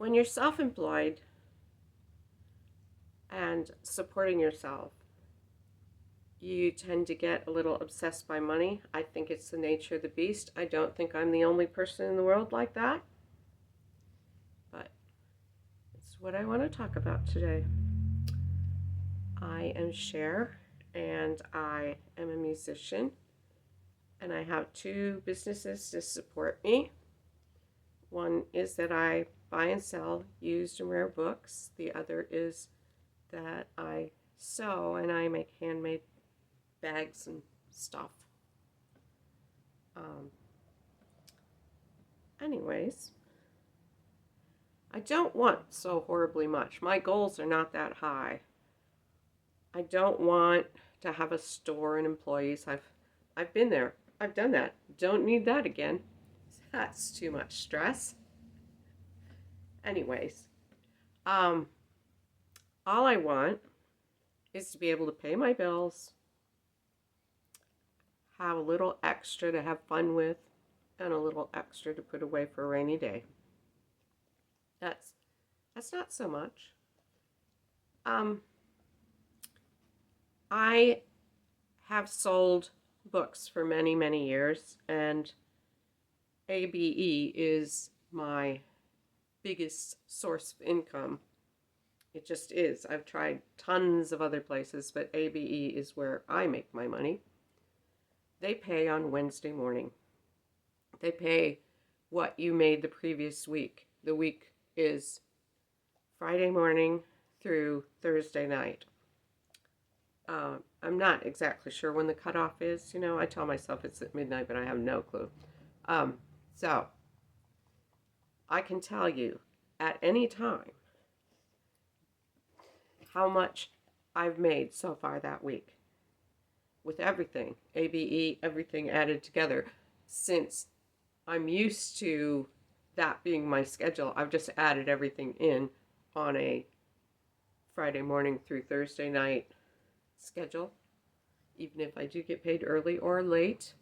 When you're self-employed and supporting yourself, you tend to get a little obsessed by money. I think it's the nature of the beast. I don't think I'm the only person in the world like that, but it's what I want to talk about today. I am Cher, and I am a musician, and I have two businesses to support me. One is that I buy and sell used and rare books. The other is that I sew and I make handmade bags and stuff. Um, anyways, I don't want so horribly much. My goals are not that high. I don't want to have a store and employees. I've been there. I've done that. Don't need that again. That's too much stress. Anyways, um, all I want is to be able to pay my bills, have a little extra to have fun with, and a little extra to put away for a rainy day. That's that's not so much. Um, I have sold books for many, many years, and ABE is my biggest source of income. It just is. I've tried tons of other places, but ABE is where I make my money. They pay on Wednesday morning. They pay what you made the previous week. The week is Friday morning through Thursday night. I'm not exactly sure when the cutoff is. I tell myself it's at midnight, but I have no clue. So I can tell you at any time how much I've made so far that week with everything, ABE, everything added together. Since I'm used to that being my schedule, I've just added everything in on a Friday morning through Thursday night schedule, even if I do get paid early or late.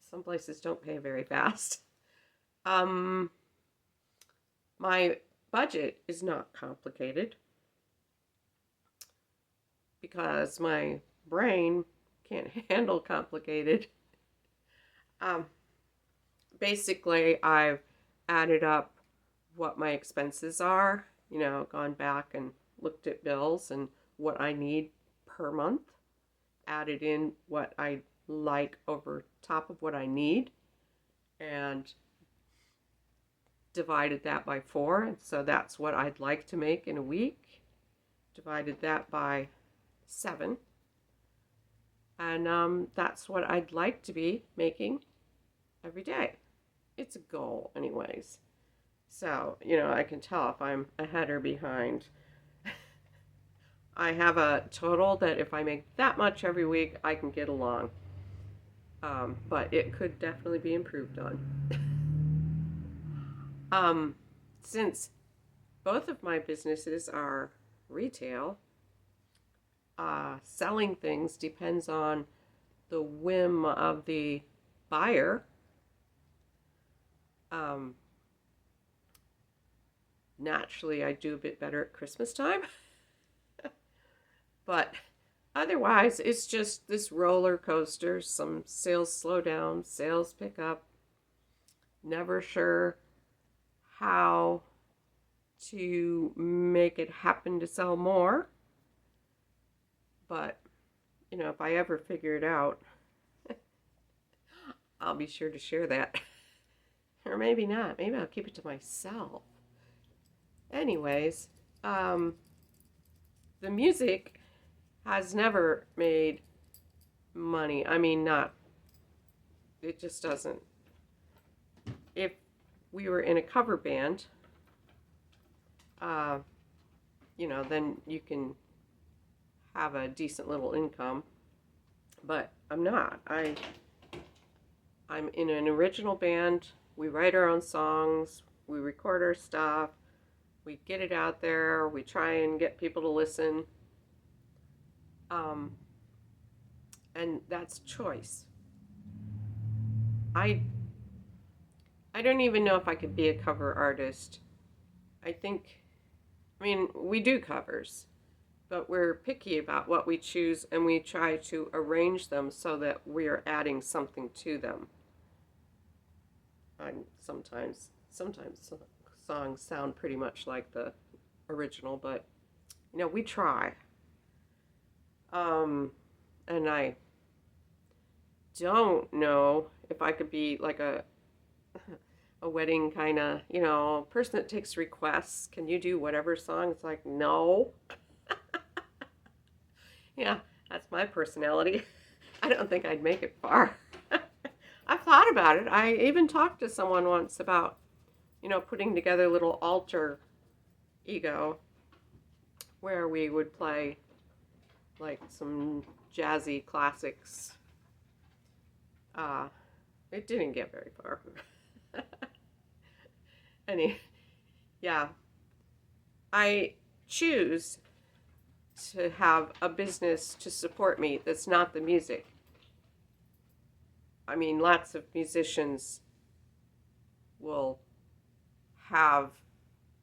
Some places don't pay very fast. My budget is not complicated because my brain can't handle complicated. Um, Basically, I've added up what my expenses are, gone back and looked at bills and what I need per month, added in what I like over top of what I need, and divided that by 4. And so that's what I'd like to make in a week. Divided that by 7. And that's what I'd like to be making every day. It's a goal, anyways. So, I can tell if I'm ahead or behind. I have a total that if I make that much every week, I can get along. But it could definitely be improved on. Since both of my businesses are retail, selling things depends on the whim of the buyer. Um, Naturally, I do a bit better at Christmas time. But otherwise, it's just this roller coaster. Some sales slow down, sales pick up. Never sure how to make it happen to sell more. But, if I ever figure it out, I'll be sure to share that. Or maybe not. Maybe I'll keep it to myself. Anyways, the music has never made money. I mean, not, it just doesn't. If we were in a cover band, uh, then you can have a decent little income. But I'm not. I'm in an original band. We write our own songs. We record our stuff. We get it out there. We try and get people to listen. Um, and that's choice. I I don't even know if I could be a cover artist. I think, I mean, we do covers, but we're picky about what we choose and we try to arrange them so that we're adding something to them. Sometimes songs sound pretty much like the original, but we try. And I don't know if I could be like a wedding kind of, person that takes requests. Can you do whatever song? It's like, no. Yeah, that's my personality. I don't think I'd make it far. I've thought about it. I even talked to someone once about, putting together a little alter ego where we would play like some jazzy classics. Uh, it didn't get very far. Any, yeah, I choose to have a business to support me that's not the music. I mean, lots of musicians will have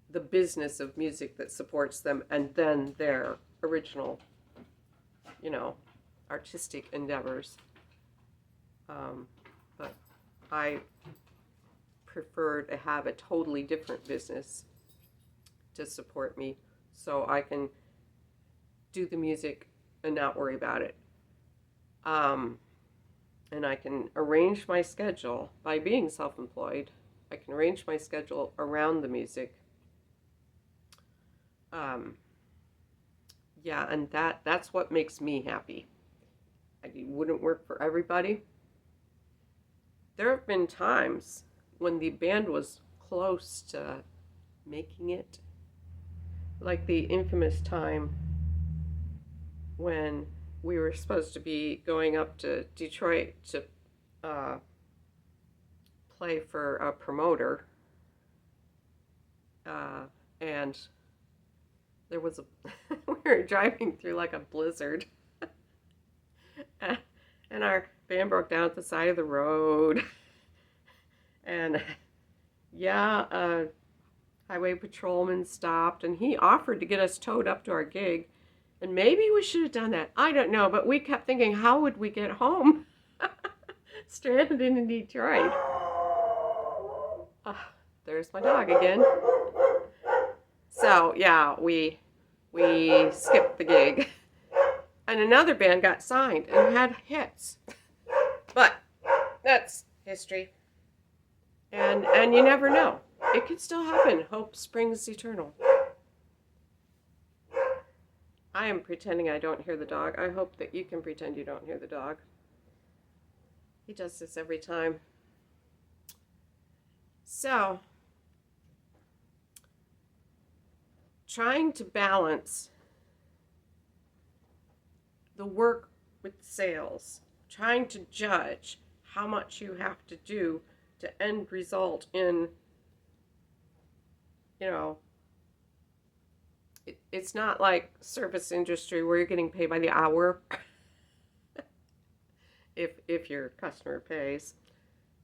the business of music that supports them and then their original, you know, artistic endeavors. But I prefer to have a totally different business to support me so I can do the music and not worry about it. And I can arrange my schedule by being self-employed. I can arrange my schedule around the music. Yeah, and that's what makes me happy. It wouldn't work for everybody. There have been times when the band was close to making it, like the infamous time when we were supposed to be going up to Detroit to play for a promoter, and there was a we were driving through like a blizzard, and our van broke down at the side of the road, and yeah, a highway patrolman stopped, and he offered to get us towed up to our gig. And maybe we should have done that. I don't know, but we kept thinking, how would we get home? Stranded in Detroit. There's my dog again. So yeah, we skipped the gig, and another band got signed and had hits. But that's history, and you never know. It could still happen. Hope springs eternal. I am pretending I don't hear the dog. I hope that you can pretend you don't hear the dog. He does this every time. So, trying to balance the work with sales, trying to judge how much you have to do to end result in, it's not like service industry where you're getting paid by the hour if your customer pays.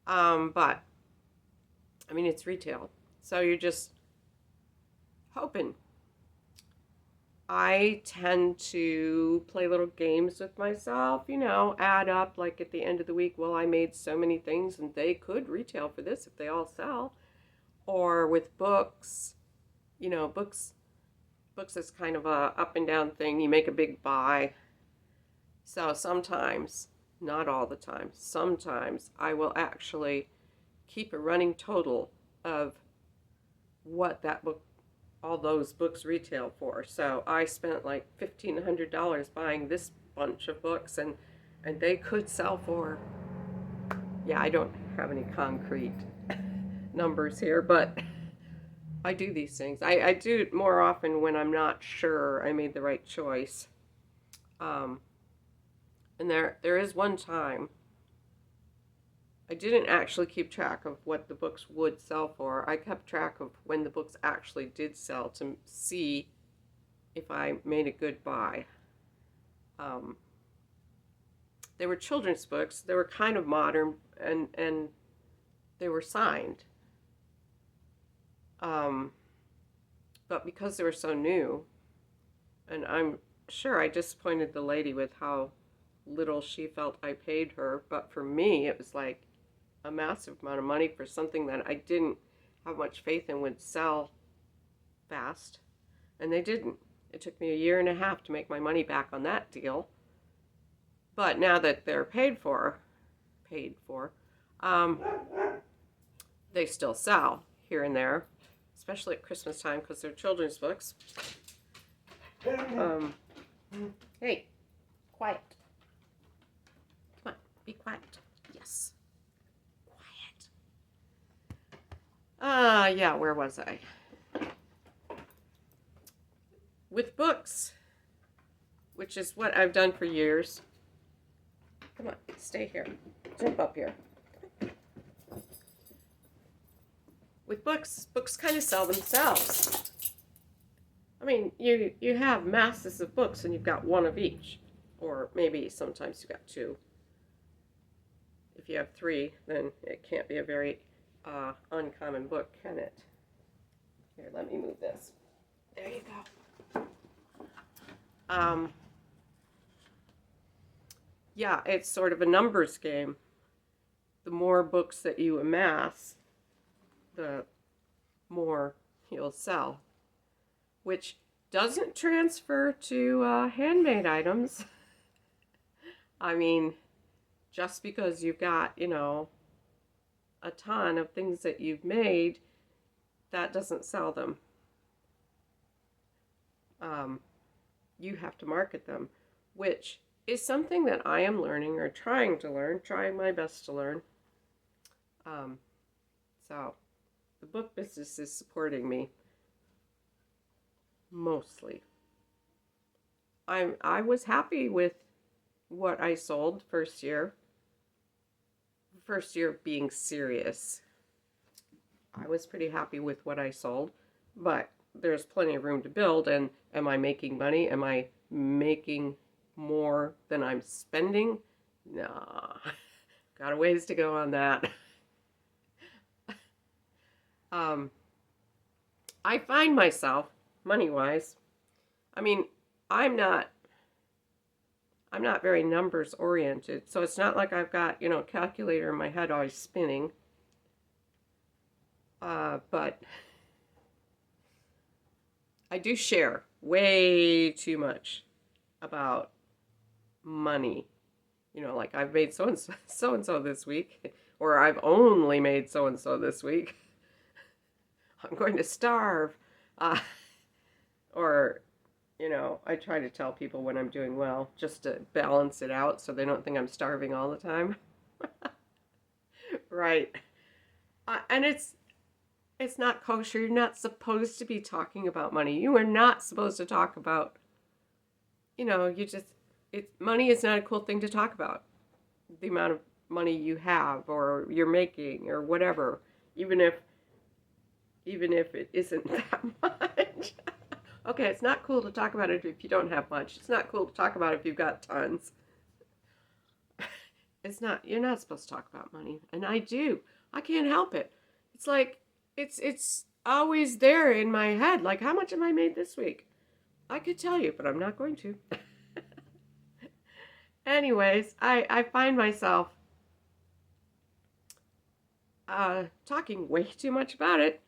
But I mean, it's retail, so you're just hoping. I tend to play little games with myself, add up like at the end of the week, well, I made so many things and they could retail for this if they all sell. Or with books, books is kind of a up and down thing. You make a big buy. So sometimes, not all the time, sometimes I will actually keep a running total of what that book, all those books retail for. So I spent like $1,500 buying this bunch of books, and they could sell for, yeah, I don't have any concrete numbers here, but I do these things. I do it more often when I'm not sure I made the right choice. And there is one time I didn't actually keep track of what the books would sell for. I kept track of when the books actually did sell to see if I made a good buy. They were children's books. They were kind of modern, and they were signed. But because they were so new, and I'm sure I disappointed the lady with how little she felt I paid her, but for me, it was like a massive amount of money for something that I didn't have much faith in would sell fast, and they didn't. It took me a year and a half to make my money back on that deal. But now that they're paid for, um, they still sell here and there, especially at Christmas time because they're children's books. Um, hey, quiet. Come on, be quiet. Yes, quiet. Yeah, where was I? With books, which is what I've done for years. Come on, stay here. Jump up here. With books kind of sell themselves. I mean, you have masses of books and you've got one of each. Or maybe sometimes you've got two. If you have three, then it can't be a very uncommon book, can it? Here, let me move this. There you go. Yeah, it's sort of a numbers game. The more books that you amass, the more you'll sell, which doesn't transfer to handmade items. I mean, just because you've got, a ton of things that you've made, that doesn't sell them. You have to market them, which is something that I am learning or trying to learn, trying my best to learn. So the book business is supporting me mostly. I was happy with what I sold first year. First year being serious. I was pretty happy with what I sold, but there's plenty of room to build. And am I making money? Am I making more than I'm spending? Nah, got a ways to go on that. I find myself, money-wise, I mean, I'm not very numbers oriented, so it's not like I've got, a calculator in my head always spinning. But I do share way too much about money. Like I've made so and so this week, or I've only made so and so this week. I'm going to starve. Or, I try to tell people when I'm doing well, just to balance it out so they don't think I'm starving all the time. Right. And it's not kosher. You're not supposed to be talking about money. You are not supposed to talk about, money is not a cool thing to talk about. The amount of money you have or you're making or whatever, even if it isn't that much. Okay, it's not cool to talk about it if you don't have much. It's not cool to talk about it if you've got tons. You're not supposed to talk about money. And I do. I can't help it. It's like, it's always there in my head. Like, how much have I made this week? I could tell you, but I'm not going to. Anyways, I find myself talking way too much about it.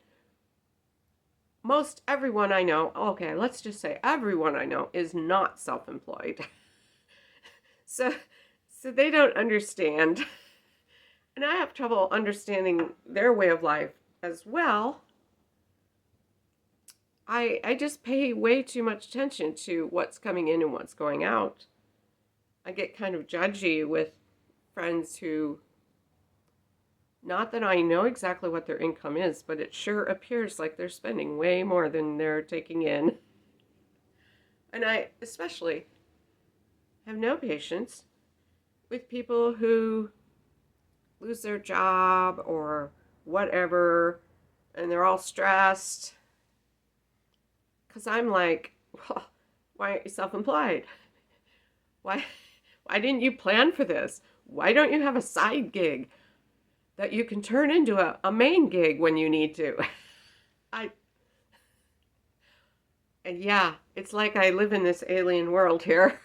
Most everyone I know, okay, let's just say everyone I know is not self-employed. So they don't understand. And I have trouble understanding their way of life as well. I just pay way too much attention to what's coming in and what's going out. I get kind of judgy with friends who, not that I know exactly what their income is, but it sure appears like they're spending way more than they're taking in. And I especially have no patience with people who lose their job or whatever, and they're all stressed. Because I'm like, well, why aren't you self-employed? Why didn't you plan for this? Why don't you have a side gig that you can turn into a main gig when you need to? I and yeah, it's like I live in this alien world here.